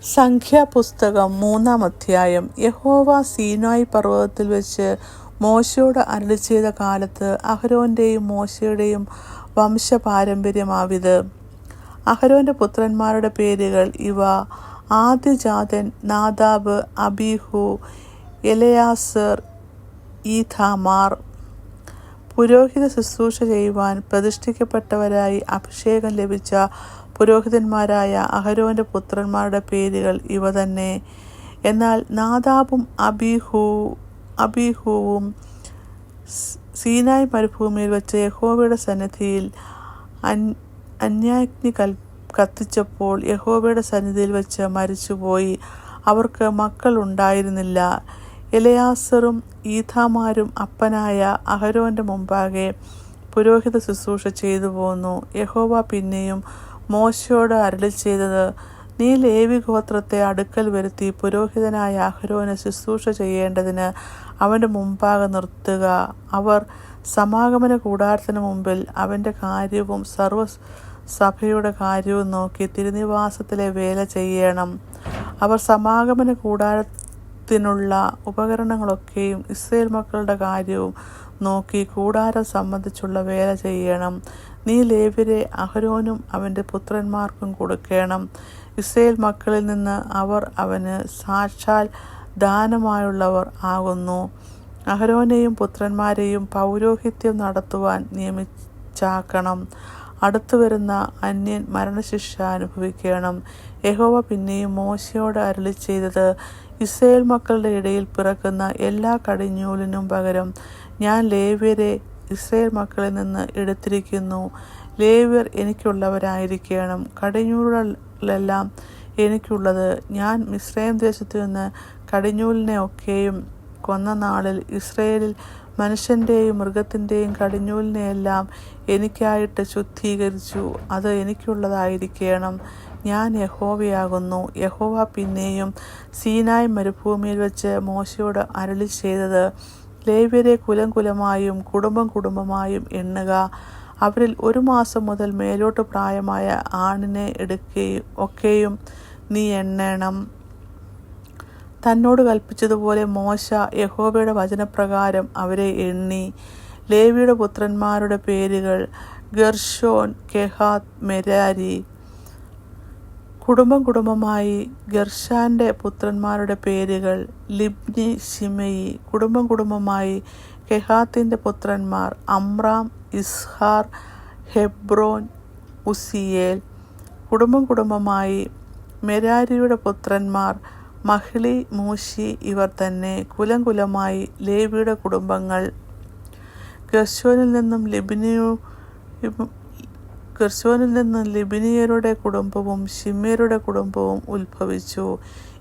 സംഖ്യാപുസ്തകം 3-ാം അധ്യായം. യഹോവ സീനായി പർവ്വതത്തിൽ വെച്ച് മോശയോട് അരുളിച്ചെയ്ത കാലത്ത് അഹരോന്റെയും മോശയുടെയും വംശപാരമ്പര്യമാവിത്. അഹരോന്റെ പുത്രന്മാരുടെ പേരുകൾ ഇവ: ആദ്യജാതൻ നാദാബ്, അബീഹു, എലെയാസർ, ഈഥാമാർ. പുരോഹിത ശുശ്രൂഷ ചെയ്യുവാൻ പ്രതിഷ്ഠിക്കപ്പെട്ടവരായി അഭിഷേകം ലഭിച്ച പുരോഹിതന്മാരായ അഹരോന്റെ പുത്രന്മാരുടെ പേരുകൾ ഇവ തന്നെ. എന്നാൽ നാദാബും അബീഹുവും സീനായ് മരുഭൂമിയിൽ വെച്ച് യഹോവയുടെ സന്നിധിയിൽ അന്യാഗ്നി കത്തിച്ചപ്പോൾ യഹോവയുടെ സന്നിധിയിൽ വെച്ച് മരിച്ചുപോയി. അവർക്ക് മക്കൾ ഉണ്ടായിരുന്നില്ല. എലെയാസറും ഈഥാമാരും അപ്പനായ അഹരോന്റെ മുമ്പാകെ പുരോഹിത ശുശ്രൂഷ ചെയ്തു പോന്നു. യഹോവ പിന്നെയും മോശയോട് അരുളിച്ചെയ്തത്: നീ ലേവി ഗോത്രത്തെ അടുക്കൽ വരുത്തി പുരോഹിതനായ അഹരോന് ശുശ്രൂഷ ചെയ്യേണ്ടതിന് അവന്റെ മുമ്പാകെ നിർത്തുക. അവർ സമാഗമന കൂടാരത്തിന് മുമ്പിൽ അവന്റെ കാര്യവും സർവ്വസഭയുടെ കാര്യവും നോക്കി തിരുനിവാസത്തിലെ വേല ചെയ്യണം. അവർ സമാഗമന കൂടാരത്തിനുള്ള ഉപകരണങ്ങളൊക്കെയും ഇസ്രായേൽ മക്കളുടെ കാര്യവും നോക്കി കൂടാരം സംബന്ധിച്ചുള്ള വേല ചെയ്യണം. നീ ലേവ്യരെ അഹരോനും അവന്റെ പുത്രന്മാർക്കും കൊടുക്കണം. ഇസ്രായേൽ മക്കളിൽ നിന്ന് അവർ അവന് സാക്ഷാൽ ദാനമായുള്ളവർ ആകുന്നു. അഹരോനെയും പുത്രന്മാരെയും പൗരോഹിത്യം നടത്തുവാൻ നിയമിച്ചാക്കണം. അടുത്തുവരുന്ന അന്യൻ മരണശിക്ഷ അനുഭവിക്കണം. യഹോവ പിന്നെയും മോശയോട് അരുളിച്ചെയ്തത്: ഇസ്രായേൽ മക്കളുടെ ഇടയിൽ പിറക്കുന്ന എല്ലാ കടിഞ്ഞൂലിനും പകരം ഞാൻ ലേവ്യരെ ഇസ്രായേൽ മക്കളിൽ നിന്ന് എടുത്തിരിക്കുന്നു. ലേവ്യർ എനിക്കുള്ളവരായിരിക്കണം. കടിഞ്ഞൂലുകളെല്ലാം എനിക്കുള്ളത്. ഞാൻ മിസ്രയീം ദേശത്തു നിന്ന് കടിഞ്ഞൂലിനെ ഒക്കെയും കൊന്ന നാളിൽ ഇസ്രായേലിൽ മനുഷ്യന്റെയും മൃഗത്തിന്റെയും കടിഞ്ഞൂലിനെയെല്ലാം എനിക്കായിട്ട് ശുദ്ധീകരിച്ചു. അത് എനിക്കുള്ളതായിരിക്കണം. ഞാൻ യഹോവയാകുന്നു. യഹോവ പിന്നെയും സീനായ് മരുഭൂമിയിൽ വെച്ച് മോശയോട് അരുളിച്ചെയ്തത്: ലേവ്യരെ കുലം കുലമായും കുടുംബം കുടുംബമായും എണ്ണുക. അവരിൽ 1 മാസം മുതൽ മേലോട്ട് പ്രായമായ ആണിനെ ഒക്കെയും നീ എണ്ണണം. തന്നോട് കൽപ്പിച്ചതുപോലെ മോശ യഹോവയുടെ വചനപ്രകാരം അവരെ എണ്ണി. ലേവിയുടെ പുത്രന്മാരുടെ പേരുകൾ: ഗെർശോൻ, കെഹാത്ത്, മെരാരി. കുടുംബം കുടുംബമായി ഗെർശാന്റെ പുത്രന്മാരുടെ പേരുകൾ: ലിബ്നി, ശിമെയി. കുടുംബം കുടുംബമായി കെഹാത്തിന്റെ പുത്രന്മാർ: അമ്രാം, ഇസ്ഹാർ, ഹെബ്രോൻ, ഉസിയേൽ. കുടുംബം കുടുംബമായി മെരാരിയുടെ പുത്രന്മാർ: മഹ്ലി, മൂശി. ഇവർ തന്നെ. കുലം കുലമായി ലേവിയുടെ കുടുംബങ്ങൾ. ഗെർശോനിൽ നിന്നും ലിബ്നിയരുടെ കുടുംബവും ശിമ്യരുടെ കുടുംബവും ഉത്ഭവിച്ചു.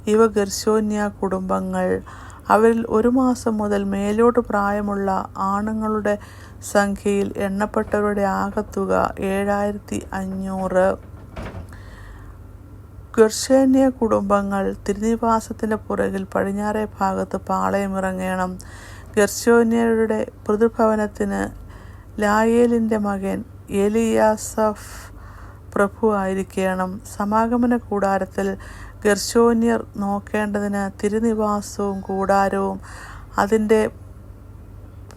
ഇവ ഗെർശോന്യ കുടുംബങ്ങൾ. അവരിൽ 1 മാസം മുതൽ മേലോട്ട് പ്രായമുള്ള ആണുങ്ങളുടെ സംഖ്യയിൽ എണ്ണപ്പെട്ടവരുടെ ആകെത്തുക 7500. ഗെർശോന്യ കുടുംബങ്ങൾ തിരുനിവാസത്തിന്റെ പുറകിൽ പടിഞ്ഞാറേ ഭാഗത്ത് പാളയമിറങ്ങണം. ഗെർശോന്യരുടെ പിതൃഭവനത്തിന് ലായേലിന്റെ മകൻ എലിയാസഫ് പ്രഭു ആയിരിക്കണം. സമാഗമന കൂടാരത്തിൽ ഗെർശോന്യർ നോക്കേണ്ടതിന് തിരുനിവാസവും കൂടാരവും അതിൻ്റെ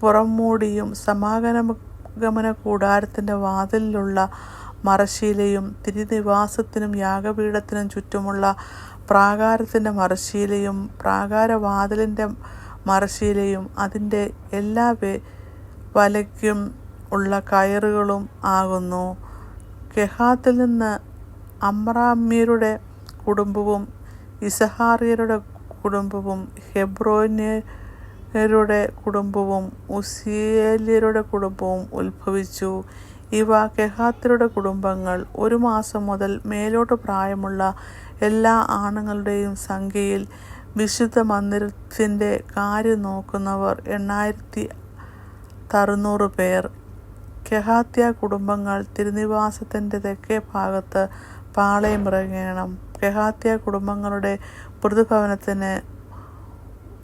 പുറംമൂടിയും സമാഗമന കൂടാരത്തിൻ്റെ വാതിലിലുള്ള മറശ്ശീലയും തിരുനിവാസത്തിനും യാഗപീഠത്തിനും ചുറ്റുമുള്ള പ്രാകാരത്തിൻ്റെ മറശ്ശീലയും പ്രാകാരവാതിലിൻ്റെ മറശ്ശീലയും അതിൻ്റെ എല്ലാ വലയ്ക്കും ഉള്ള കയറുകളും ആകുന്നു. കെഹാത്തിൽ നിന്ന് അമ്രാമ്യരുടെ കുടുംബവും ഇസഹാര്യരുടെ കുടുംബവും ഹെബ്രോന്യരുടെ കുടുംബവും ഉസിയേല്യരുടെ കുടുംബവും ഉത്ഭവിച്ചു. ഇവ കെഹാത്യരുടെ കുടുംബങ്ങൾ. 1 മാസം മുതൽ മേലോട്ട് പ്രായമുള്ള എല്ലാ ആണുങ്ങളുടെയും സംഖ്യയിൽ വിശുദ്ധ മന്ദിരത്തിന്റെ കാര്യം നോക്കുന്നവർ 8600 പേർ. കെഹാത്യ കുടുംബങ്ങൾ തിരുനിവാസത്തിന്റെ തെക്കേ ഭാഗത്ത് പാളയമിറങ്ങണം. കെഹാത്യ കുടുംബങ്ങളുടെ പിതൃഭവനത്തിന്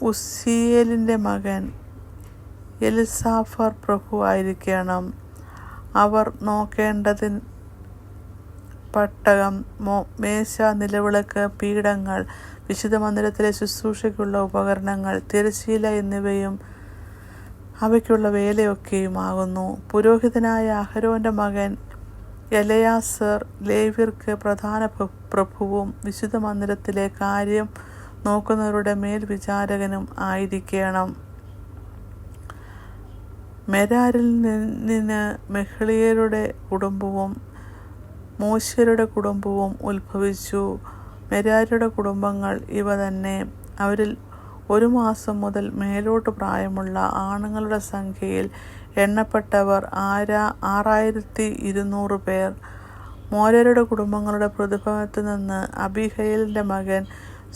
ഉസിയേലിന്റെ മകൻ എലിസാഫർ പ്രഭു ആയിരിക്കണം. അവർ നോക്കേണ്ടതിന് പട്ടകം, മേശ, നിലവിളക്ക്, പീഠങ്ങൾ, വിശുദ്ധ മന്ദിരത്തിലെ ശുശ്രൂഷയ്ക്കുള്ള ഉപകരണങ്ങൾ, തിരശ്ശീല എന്നിവയും അവയ്ക്കുള്ള വേലയൊക്കെയുമാകുന്നു. പുരോഹിതനായ അഹരോന്റെ മകൻ എലയാസർ ലേവ്യർക്ക് പ്രധാന പ്രഭുവും വിശുദ്ധ മന്ദിരത്തിലെ കാര്യം നോക്കുന്നവരുടെ മേൽവിചാരകനും ആയിരിക്കണം. മെരാരിൽ നിന്ന് മെഹ്ലിയരുടെ കുടുംബവും മൂശ്യരുടെ കുടുംബവും ഉത്ഭവിച്ചു. മെരാരിയുടെ കുടുംബങ്ങൾ ഇവ തന്നെ. അവരിൽ 1 മാസം മുതൽ മേലോട്ട് പ്രായമുള്ള ആണുങ്ങളുടെ സംഖ്യയിൽ എണ്ണപ്പെട്ടവർ 6200 പേർ. മോരരുടെ കുടുംബങ്ങളുടെ പ്രതിഭവനത്തിൽ നിന്ന് അബിഹയേലിന്റെ മകൻ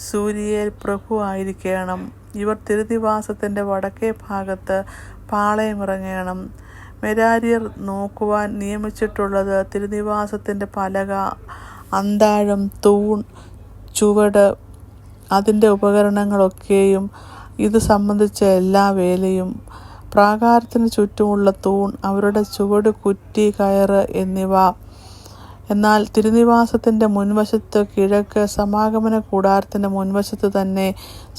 സൂരിയേൽ പ്രഭു ആയിരിക്കണം. ഇവർ തിരുനിവാസത്തിന്റെ വടക്കേ ഭാഗത്ത് പാളയമിറങ്ങണം. മെരാര്യർ നോക്കുവാൻ നിയമിച്ചിട്ടുള്ളത് തിരുനിവാസത്തിന്റെ പലക, അന്താഴം, തൂൺ, ചുവട്, അതിൻ്റെ ഉപകരണങ്ങളൊക്കെയും ഇത് സംബന്ധിച്ച എല്ലാ വേലയും, പ്രാകാരത്തിന് ചുറ്റുമുള്ള തൂൺ, അവരുടെ ചുവട്, കുറ്റി, കയറ് എന്നിവ. എന്നാൽ തിരുനിവാസത്തിന്റെ മുൻവശത്ത് കിഴക്ക് സമാഗമന കൂടാരത്തിന്റെ മുൻവശത്ത് തന്നെ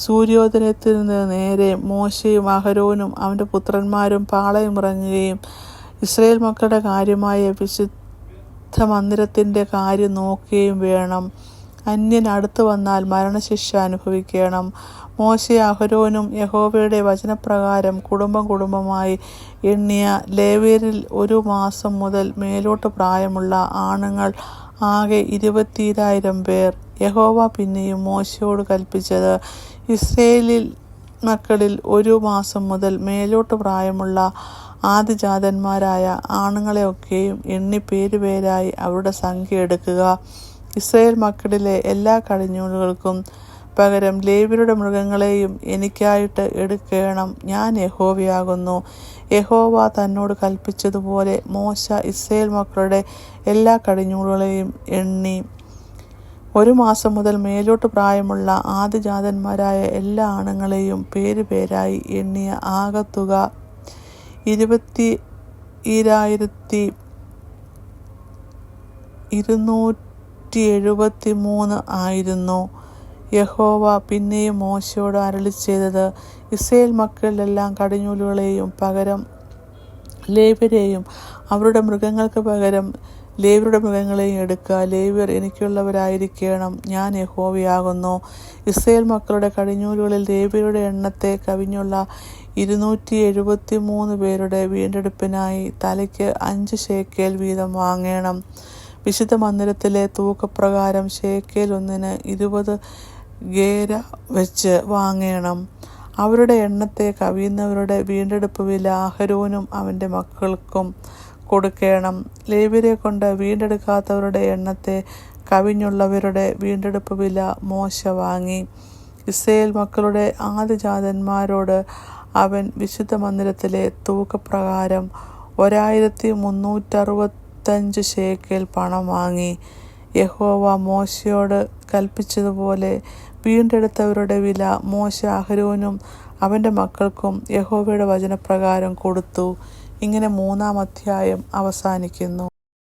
സൂര്യോദയത്തിന് നേരെ മോശയും അഹരോനും അവന്റെ പുത്രന്മാരും പാളയമിറങ്ങുകയും ഇസ്രായേൽ മക്കളുടെ കാര്യമായ വിശുദ്ധ മന്ദിരത്തിന്റെ കാര്യം നോക്കുകയും വേണം. അന്യൻ അടുത്തു വന്നാൽ മരണശിക്ഷ അനുഭവിക്കണം. മോശെ അഹരോനും യഹോവയുടെ വചനപ്രകാരം കുടുംബമായി എണ്ണിയ ലേവ്യരിൽ 1 മാസം മുതൽ മേലോട്ട് പ്രായമുള്ള ആണുങ്ങൾ ആകെ 22,000 പേർ. യഹോവ പിന്നെയും മോശയോട് കൽപ്പിച്ചത്, ഇസ്രായേലിൽ മക്കളിൽ 1 മാസം മുതൽ മേലോട്ട് പ്രായമുള്ള ആദിജാതന്മാരായ ആണുങ്ങളെയൊക്കെയും എണ്ണി പേരുപേരായി അവരുടെ സംഖ്യ എടുക്കുക. ഇസ്രായേൽ മക്കളിലെ എല്ലാ കടിഞ്ഞൂലുകൾക്കും പകരം ലേവ്യരുടെ മൃഗങ്ങളെയും എനിക്കായിട്ട് എടുക്കണം. ഞാൻ യഹോവയാകുന്നു. യഹോവ തന്നോട് കൽപ്പിച്ചതുപോലെ മോശ ഇസ്രായേൽ മക്കളുടെ എല്ലാ കടിഞ്ഞൂലുകളെയും എണ്ണി. 1 മാസം മുതൽ മേലോട്ട് പ്രായമുള്ള ആദിജാതന്മാരായ എല്ലാ ആണുങ്ങളെയും പേരുപേരായി എണ്ണിയ ആകത്തുക 22,273 ആയിരുന്നു. യഹോവ പിന്നെയും മോശയോട് അരുളിച്ചെയ്തത്, ഇസ്രായേൽ മക്കളിലെല്ലാം കടിഞ്ഞൂലുകളെയും പകരം ലേവ്യരെയും അവരുടെ മൃഗങ്ങൾക്ക് പകരം ലേവ്യരുടെ മൃഗങ്ങളെയും എടുക്കുക. ലേവ്യർ എനിക്കുള്ളവരായിരിക്കണം. ഞാൻ യഹോവയാകുന്നു. ഇസ്രായേൽ മക്കളുടെ കടിഞ്ഞൂലുകളിൽ ലേവ്യരുടെ എണ്ണത്തെ കവിഞ്ഞുള്ള 273 പേരുടെ വീണ്ടെടുപ്പിനായി തലയ്ക്ക് 5 ശേക്കെൽ വീതം വാങ്ങണം. വിശുദ്ധ മന്ദിരത്തിലെ തൂക്കപ്രകാരം ശേക്കെൽ ഒന്നിന് 20 ഗേര വെച്ച് വാങ്ങണം. അവരുടെ എണ്ണത്തെ കവിയുന്നവരുടെ വീണ്ടെടുപ്പ് വില അഹരോനും അവന്റെ മക്കൾക്കും കൊടുക്കണം. ലേവ്യരെ കൊണ്ട് വീണ്ടെടുക്കാത്തവരുടെ എണ്ണത്തെ കവിഞ്ഞുള്ളവരുടെ വീണ്ടെടുപ്പ് വില മോശ വാങ്ങി. ഇസ്രായേൽ മക്കളുടെ ആദിജാതന്മാരോട് അവൻ വിശുദ്ധ മന്ദിരത്തിലെ തൂക്കപ്രകാരം 1365 ശേക്കെൽ പണം വാങ്ങി. യഹോവ മോശയോട് കൽപ്പിച്ചതുപോലെ വീണ്ടെടുത്തവരുടെ വില മോശ അഹരോനും അവന്റെ മക്കൾക്കും യഹോവയുടെ വചനപ്രകാരം കൊടുത്തു. ഇങ്ങനെ 3-ാം അധ്യായം അവസാനിക്കുന്നു.